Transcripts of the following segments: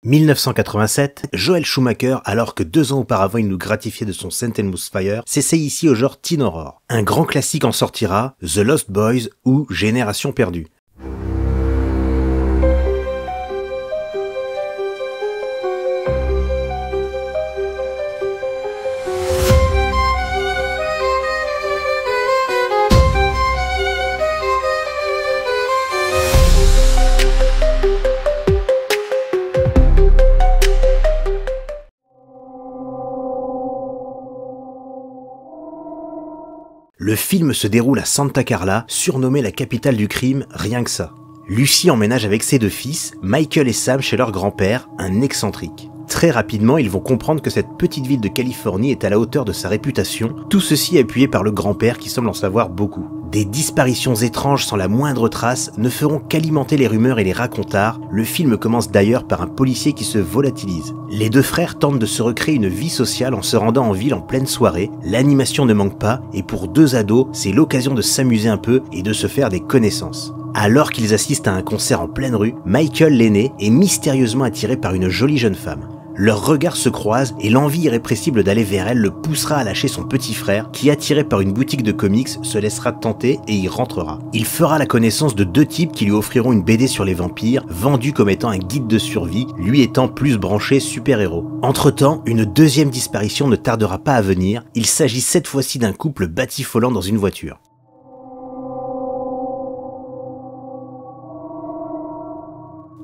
1987, Joel Schumacher, alors que 2 ans auparavant il nous gratifiait de son Sentenmus Fire, s'essaye ici au genre teen horror. Un grand classique en sortira, The Lost Boys ou Génération perdue. Le film se déroule à Santa Carla, surnommée la capitale du crime, rien que ça. Lucy emménage avec ses 2 fils, Michael et Sam, chez leur grand-père, un excentrique. Très rapidement, ils vont comprendre que cette petite ville de Californie est à la hauteur de sa réputation, tout ceci appuyé par le grand-père qui semble en savoir beaucoup. Des disparitions étranges sans la moindre trace ne feront qu'alimenter les rumeurs et les racontars. Le film commence d'ailleurs par un policier qui se volatilise. Les 2 frères tentent de se recréer une vie sociale en se rendant en ville en pleine soirée, l'animation ne manque pas et pour 2 ados, c'est l'occasion de s'amuser un peu et de se faire des connaissances. Alors qu'ils assistent à un concert en pleine rue, Michael l'aîné est mystérieusement attiré par une jolie jeune femme. Leurs regards se croisent et l'envie irrépressible d'aller vers elle le poussera à lâcher son petit frère qui, attiré par une boutique de comics, se laissera tenter et y rentrera. Il fera la connaissance de 2 types qui lui offriront une BD sur les vampires, vendue comme étant un guide de survie, lui étant plus branché super-héros. Entre-temps, une 2e disparition ne tardera pas à venir, il s'agit cette fois-ci d'un couple batifolant dans une voiture.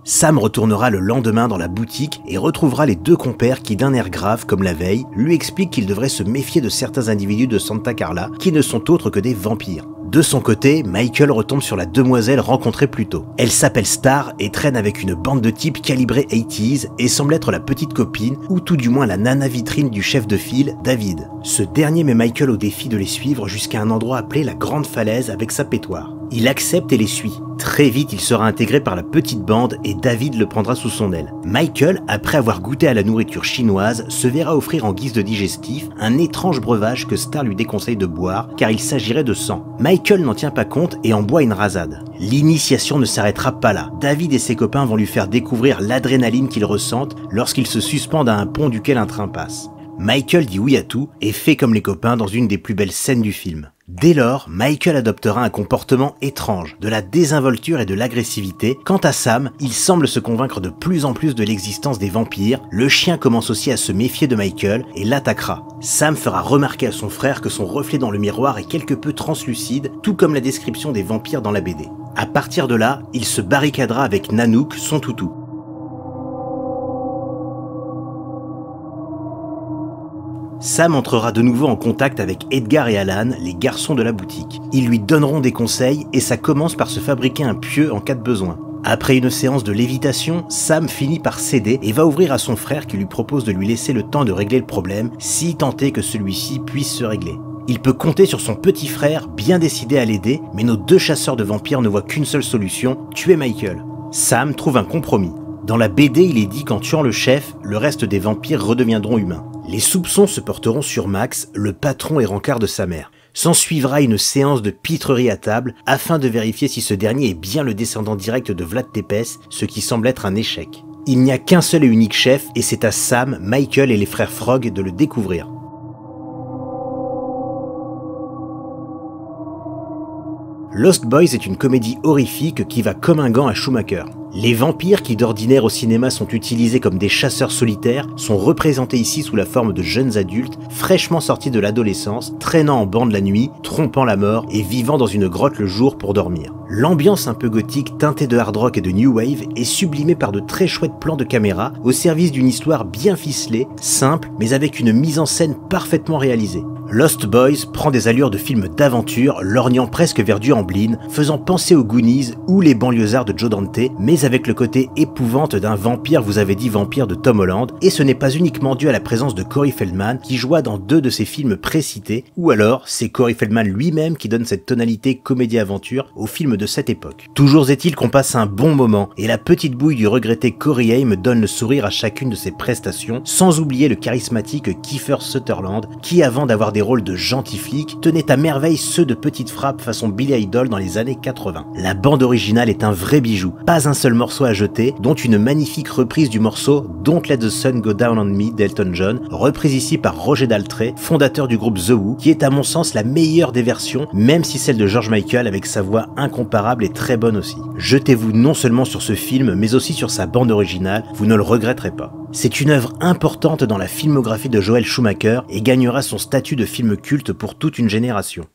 Sam retournera le lendemain dans la boutique et retrouvera les 2 compères qui, d'un air grave comme la veille, lui expliquent qu'il devrait se méfier de certains individus de Santa Carla qui ne sont autres que des vampires. De son côté, Michael retombe sur la demoiselle rencontrée plus tôt. Elle s'appelle Star et traîne avec une bande de types calibrés 80s et semble être la petite copine, ou tout du moins la nana vitrine du chef de file, David. Ce dernier met Michael au défi de les suivre jusqu'à un endroit appelé la Grande Falaise avec sa pétoire. Il accepte et les suit. Très vite, il sera intégré par la petite bande et David le prendra sous son aile. Michael, après avoir goûté à la nourriture chinoise, se verra offrir en guise de digestif un étrange breuvage que Star lui déconseille de boire car il s'agirait de sang. Michael n'en tient pas compte et en boit une rasade. L'initiation ne s'arrêtera pas là. David et ses copains vont lui faire découvrir l'adrénaline qu'ils ressentent lorsqu'ils se suspendent à un pont duquel un train passe. Michael dit oui à tout et fait comme les copains dans une des plus belles scènes du film. Dès lors, Michael adoptera un comportement étrange, de la désinvolture et de l'agressivité. Quant à Sam, il semble se convaincre de plus en plus de l'existence des vampires. Le chien commence aussi à se méfier de Michael et l'attaquera. Sam fera remarquer à son frère que son reflet dans le miroir est quelque peu translucide, tout comme la description des vampires dans la BD. À partir de là, il se barricadera avec Nanook, son toutou. Sam entrera de nouveau en contact avec Edgar et Alan, les garçons de la boutique. Ils lui donneront des conseils et ça commence par se fabriquer un pieu en cas de besoin. Après une séance de lévitation, Sam finit par céder et va ouvrir à son frère qui lui propose de lui laisser le temps de régler le problème, si tant est que celui-ci puisse se régler. Il peut compter sur son petit frère, bien décidé à l'aider, mais nos 2 chasseurs de vampires ne voient qu'une seule solution, tuer Michael. Sam trouve un compromis. Dans la BD, il est dit qu'en tuant le chef, le reste des vampires redeviendront humains. Les soupçons se porteront sur Max, le patron et rencard de sa mère. S'ensuivra une séance de pitrerie à table afin de vérifier si ce dernier est bien le descendant direct de Vlad Tepes, ce qui semble être un échec. Il n'y a qu'un seul et unique chef et c'est à Sam, Michael et les frères Frog de le découvrir. Lost Boys est une comédie horrifique qui va comme un gant à Schumacher. Les vampires, qui d'ordinaire au cinéma sont utilisés comme des chasseurs solitaires, sont représentés ici sous la forme de jeunes adultes, fraîchement sortis de l'adolescence, traînant en bande la nuit, trompant la mort et vivant dans une grotte le jour pour dormir. L'ambiance un peu gothique, teintée de hard rock et de new wave, est sublimée par de très chouettes plans de caméra, au service d'une histoire bien ficelée, simple, mais avec une mise en scène parfaitement réalisée. Lost Boys prend des allures de film d'aventure, lorgnant presque vers du Amblin, faisant penser aux Goonies ou les banlieusards de Joe Dante, mais avec le côté épouvante d'un vampire, vous avez dit vampire de Tom Holland, et ce n'est pas uniquement dû à la présence de Corey Feldman qui joua dans 2 de ses films précités, ou alors c'est Corey Feldman lui-même qui donne cette tonalité comédie-aventure au film de cette époque. Toujours est-il qu'on passe un bon moment, et la petite bouille du regretté Corey Haim donne le sourire à chacune de ses prestations, sans oublier le charismatique Kiefer Sutherland, qui avant d'avoir des rôles de gentils flics tenait à merveille ceux de petites frappes façon Billy Idol dans les années 80. La bande originale est un vrai bijou, pas un seul morceau à jeter, dont une magnifique reprise du morceau Don't Let the Sun Go Down on Me d'Elton John, reprise ici par Roger Daltrey, fondateur du groupe The Who, qui est à mon sens la meilleure des versions, même si celle de George Michael avec sa voix incomparable est très bonne aussi. Jetez-vous non seulement sur ce film, mais aussi sur sa bande originale, vous ne le regretterez pas. C'est une œuvre importante dans la filmographie de Joel Schumacher et gagnera son statut de film culte pour toute une génération.